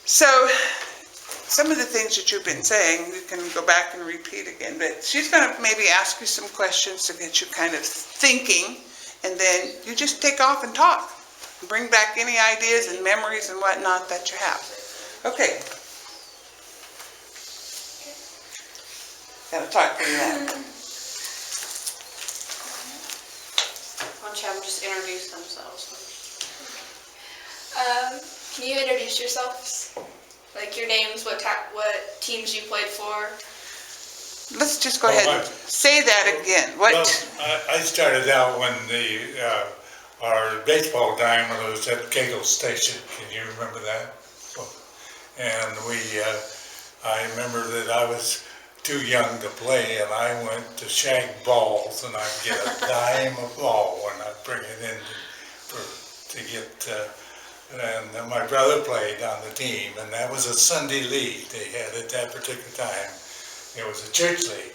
So, some of the things that you've been saying, you can go back and repeat again, but she's going to maybe ask you some questions to get you kind of thinking, and then you just take off and talk. Bring back any ideas and memories and whatnot that you have. Okay. Gotta talk to you now. Why don't you have them just introduce themselves? Can you introduce yourselves? Like your names, what teams you played for? Let's just go ahead and say that again. What? Well, I started out when our baseball diamond was at Kegel Station. Can you remember that? And I remember that I was too young to play, and I went to shag balls, and I'd get a dime a ball when I'd bring it in to get. And my brother played on the team, and that was a Sunday league they had at that particular time. It was a church league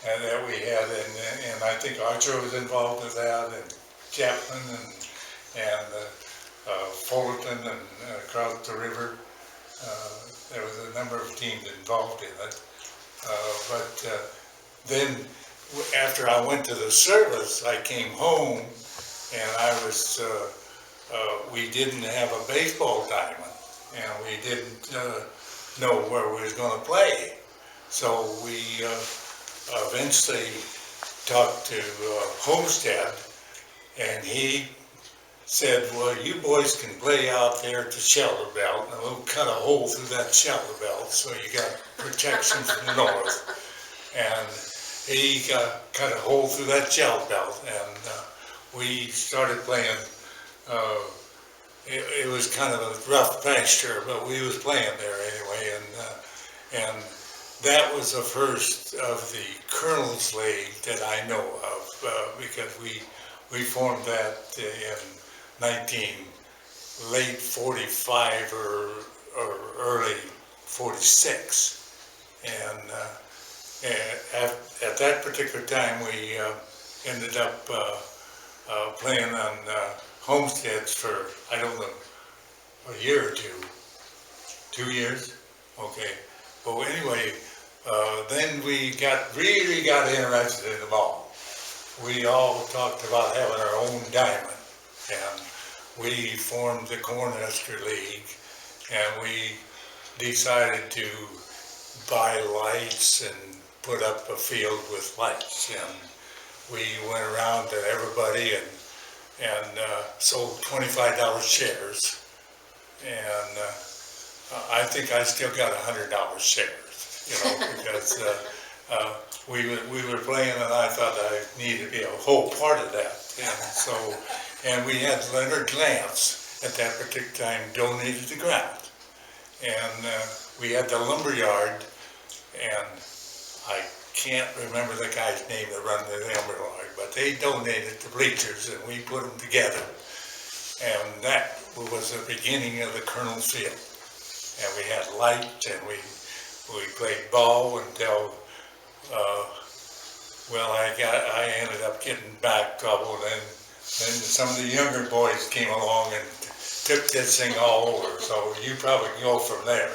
that we had, and I think Archer was involved with that, and Chapman, and Fullerton, and across the river. There was a number of teams involved in it. But then after I went to the service, I came home, and I was, we didn't have a baseball diamond, and we didn't know where we was going to play. So we eventually talked to Homestead, and he said, well, you boys can play out there at the shelter belt, and we'll cut a hole through that shelter belt so you got protection from the north. And he cut a hole through that shelter belt, and we started playing. It was kind of a rough pasture, but we was playing there anyway, and that was the first of the Colonel's League that I know of, because we formed that in late 45 or early 46, and at that particular time we ended up playing on homesteads for, I don't know, a year or two. 2 years? Okay. Well, anyway, then we really got interested in the ball. We all talked about having our own diamond, and we formed the Cornhusker League, and we decided to buy lights and put up a field with lights, and we went around to everybody and sold $25 shares, and I think I still got $100 shares, you know, because we were playing, and I thought I needed to be a whole part of that, and we had Leonard Lance at that particular time donated the ground, and we had the lumberyard, and I can't remember the guy's name that run the lumberyard, but they donated the bleachers, and we put them together, and that was the beginning of the Colonel's Field. And we had lights, and we played ball until well, I ended up getting back trouble, and then some of the younger boys came along and took this thing all over. So you probably can go from there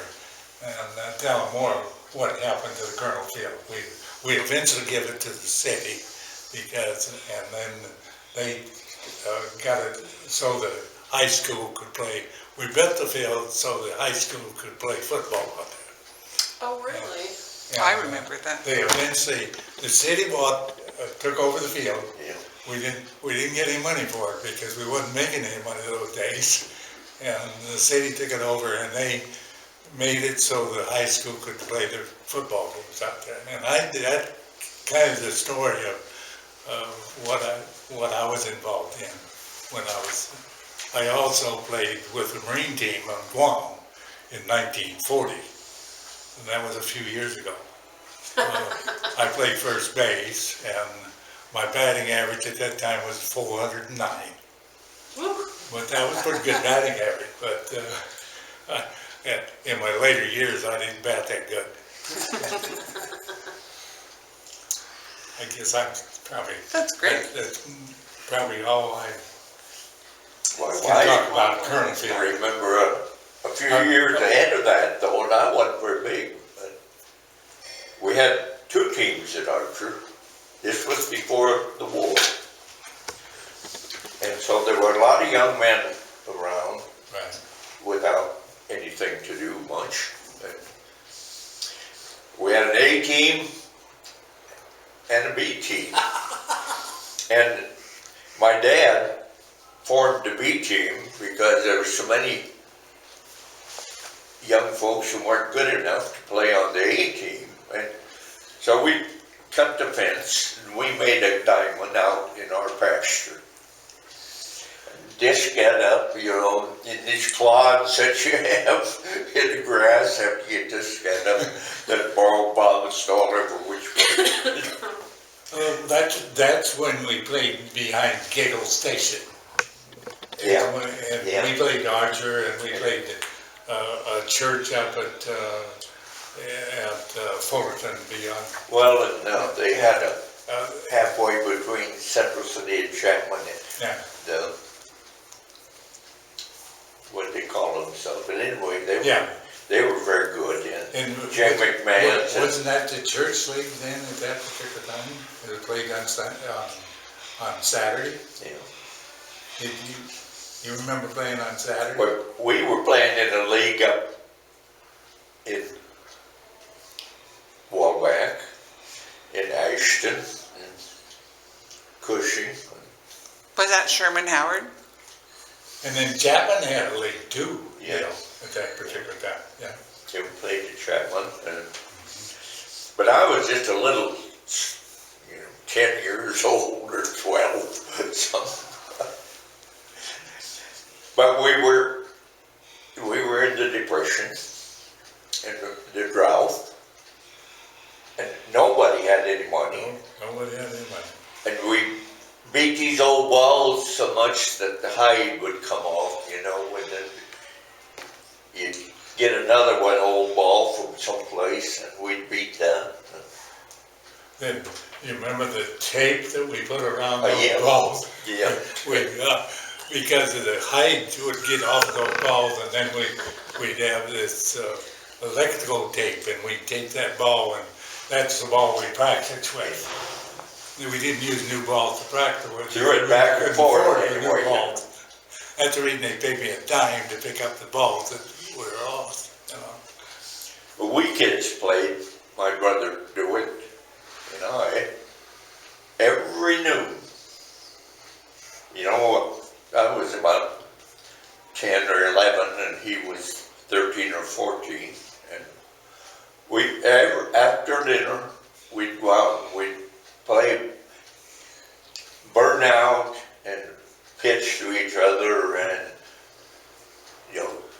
and tell them more what happened to the Colonel Field. We eventually give it to the city, and then they got it so the high school could play. We built the field so the high school could play football out there. Oh, really? And I remember that. They eventually, the city took over the field. Yeah. We didn't get any money for it because we wasn't making any money those days. And the city took it over, and they made it so the high school could play their football games out there. And that kind of the story of what I was involved in when I also played with the Marine team on Guam in 1940, and that was a few years ago. I played first base, and my batting average at that time was 409. But that was pretty good batting average, but in my later years I didn't bat that good. I guess I'm probably... That's great. That's probably all I... Well, Can talk about current I field. remember a few years ahead of that though, and I wasn't very big. But we had 2 teams at Archer. This was before the war. And so there were a lot of young men around without anything to do much. But we had an A team and a B team. And my dad formed the B team because there were so many young folks who weren't good enough to play on the A team. And so we cut the fence and we made a diamond out in our pasture. Disc it up, you know, in these clods that you have in the grass after you disc it up, that ball bounced all over which way. That's when we played behind Gaggle Station. Yeah. And Yeah. we played Archer, and we played a church up at Fullerton beyond. Well, and they had a halfway between Central City and Chapman, Yeah. the what they call themselves. But anyway, they were very good. And Jim McMahon. Wasn't that the church league then at that particular time? It was played on Saturday? Yeah. Did you remember playing on Saturday? But we were playing in a league up in Walbeck, in Ashton, in Cushing. Was that Sherman Howard? And then Chapman had a league too, Yeah. you know, at that particular time, yeah. They played at Chapman. But I was just a little, 10 years old or 12, something. But we were in the Depression and the drought, and nobody had any money. Nobody had any money. And we beat these old balls so much that the hide would come off, and then you'd get another old ball from someplace and we'd beat that. Then, you remember the tape that we put around Oh, those yeah. balls? Yeah. Because of the hide would get off those balls, and then we'd have this electrical tape, and we'd tape that ball, and that's the ball we practiced with. We didn't use new balls to practice with. Threw it back and forth anyway. That's the reason they paid me a dime to pick up the balls that were lost, But we kids played, my brother DeWitt and I, every noon. I was about 10 or 11 and he was 13 or 14. And after dinner, we'd go out and we'd play burnout and pitch to each other and,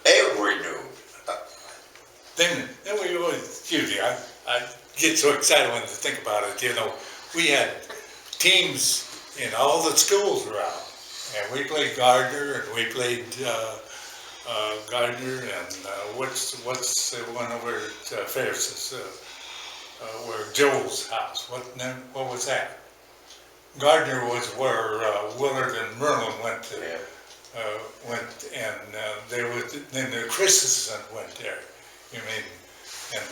every noon. Then we always, Judy, I get so excited when I think about it, we had teams in all the schools around, and we played Gardner, and we played Gardner, and what's the one over at Ferris's, where Joel's house, what was that? Gardner was where Willard and Merlin went to, then the Christensen went there. And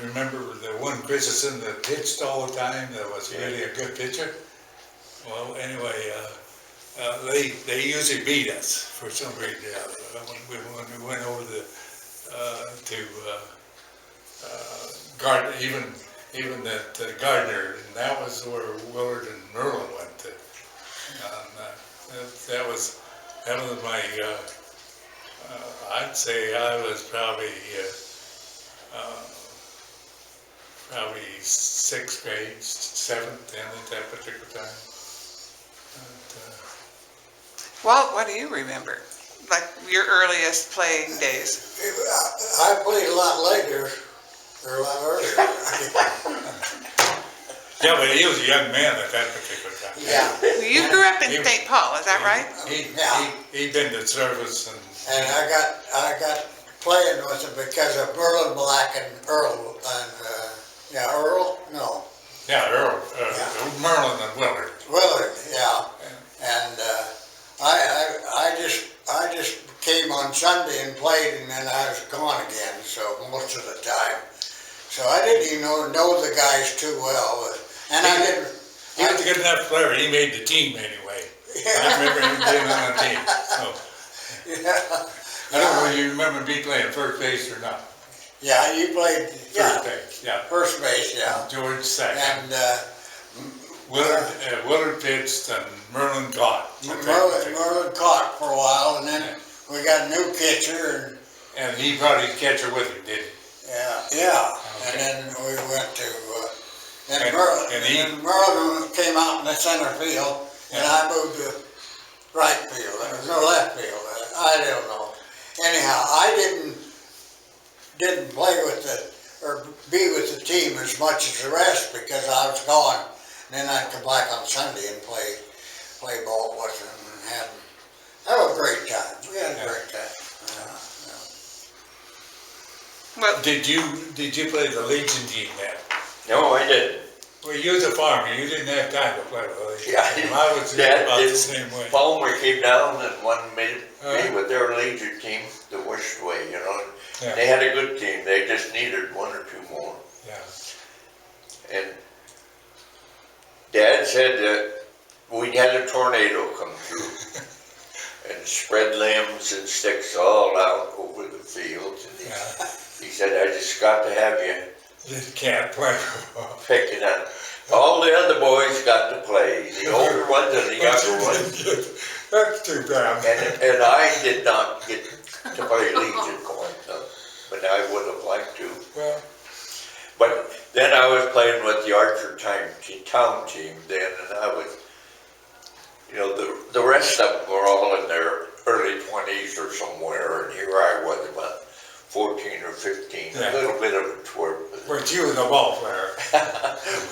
remember the one Christensen that pitched all the time, that was really a good pitcher? Well, anyway, they usually beat us for some reason. When we went over to Gardner, even that Gardner, and that was where Willard and Merlin went to. That was my. I'd say I was probably 6th grade, 7th, 10th at that particular time. Walt, what do you remember? Like your earliest playing days? I played a lot later, or a lot earlier. Yeah, but he was a young man at that particular time. Yeah. You grew up in St. Paul, is that right? He'd been to service and And I got playing with him because of Merlin Black and Earl, and, Earl? No. yeah, Earl, Merlin and Willard. Willard, yeah. And I just came on Sunday and played, and then I was gone again, so most of the time. So I didn't even know the guys too well, and I didn't. He was a good enough player, he made the team anyway. I remember him being on the team, so. Yeah. I don't know if you remember me playing first base or not. Yeah, you played, First base, yeah. first base, yeah. George second. And Willard pitched and Merlin caught. Merlin caught for a while, and then we got a new catcher, And he brought his catcher with him, didn't he? yeah. Okay. And then we went to, And Merlin came out in the center field, and I moved to right field, no left field, I don't know. Anyhow, I didn't play with or be with the team as much as the rest because I was gone. And then I'd come back on Sunday and play ball with them and had a great time. We had a great time. Well, Did you play the Legion team then? No, I didn't. Well, you was a farmer, you didn't have time to play with the Legion. Yeah, team. I was Dad about the did. same way. Palmer came down and won me Uh-huh. with their Legion team the worst way, you know. Yeah. They had a good team, they just needed one or two more. Yeah. And Dad said that we had a tornado come through and spread limbs and sticks all out over the fields. And Yeah. he said, I just got to have you Just can't play. picking on. All the other boys got to play, the older ones and the younger ones. That's too bad. And I did not get to play Legion quite enough, but I would have liked to. Well, But then I was playing with the Archer town team then, and I was, you know, the rest of them were all in their early 20s or somewhere, and here I was about 14 or 15, Yeah. a little bit of a twerp. but you was a ball player.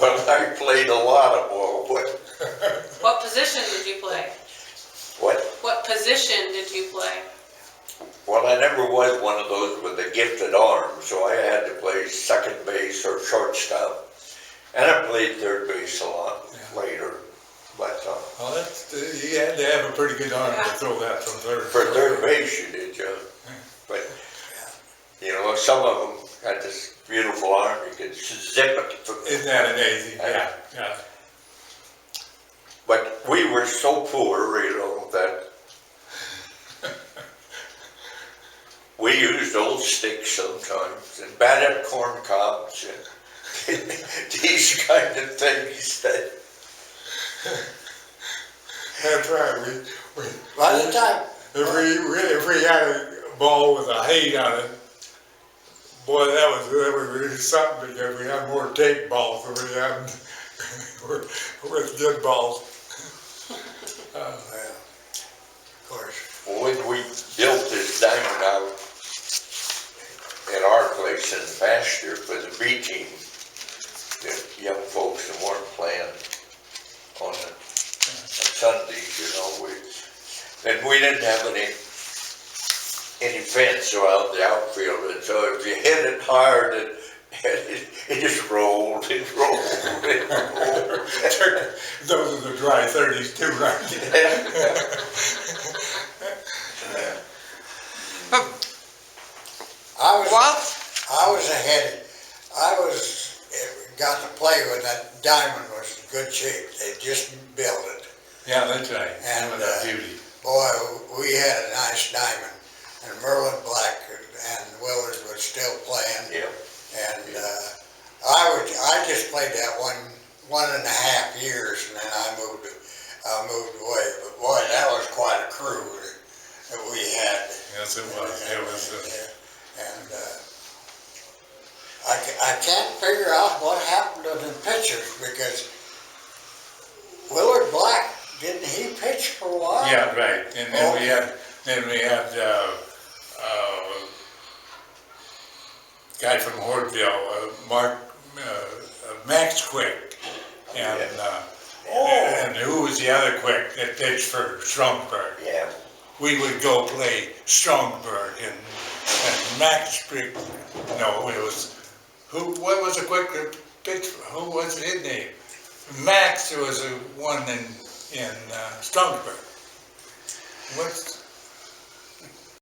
Well, I played a lot of ball, but What position did you play? what? What position did you play? Well, I never was one of those with a gifted arm, so I had to play second base or shortstop. And I played third base a lot later, but Well, you had to have a pretty good arm to throw that from third. for third base you did, Joe. But, you know, some of them had this beautiful arm, you could zip it. Isn't that amazing? Yeah, yeah. But we were so poor, you know, that we used old sticks sometimes and batted corn cobs and these kind of things that. That's right. By the time, If we had a ball with a height on it, boy, that was really something because we had more tape balls than we had with good balls. of course. When we built this diamond out at our place in the pasture for the B team, the young folks that weren't playing on Sundays, you know, and we didn't have any fence around the outfield, and so if you hit it hard, it just rolled, it rolled, it rolled. Those are the dry 30s too, right? I was ahead. Got to play when that diamond was in good shape. They just built it. Yeah, that's right. And, That beauty. Boy, we had a nice diamond. And Merlin Black and Willard was still playing. Yeah. And I just played that 1.5 years, and then I moved away. But boy, that was quite a crew that we had. Yes, it was. It was. And I can't figure out what happened to the pitchers because Willard Black, didn't he pitch for a while? Yeah, right. And then we had guy from Hortville, Max Quick, and who was the other Quick that pitched for Stromberg? Yeah. We would go play Stromberg and Max Quick. No, it was what was the Quick that pitched? Who was his name? Max was the one in Stromberg. What's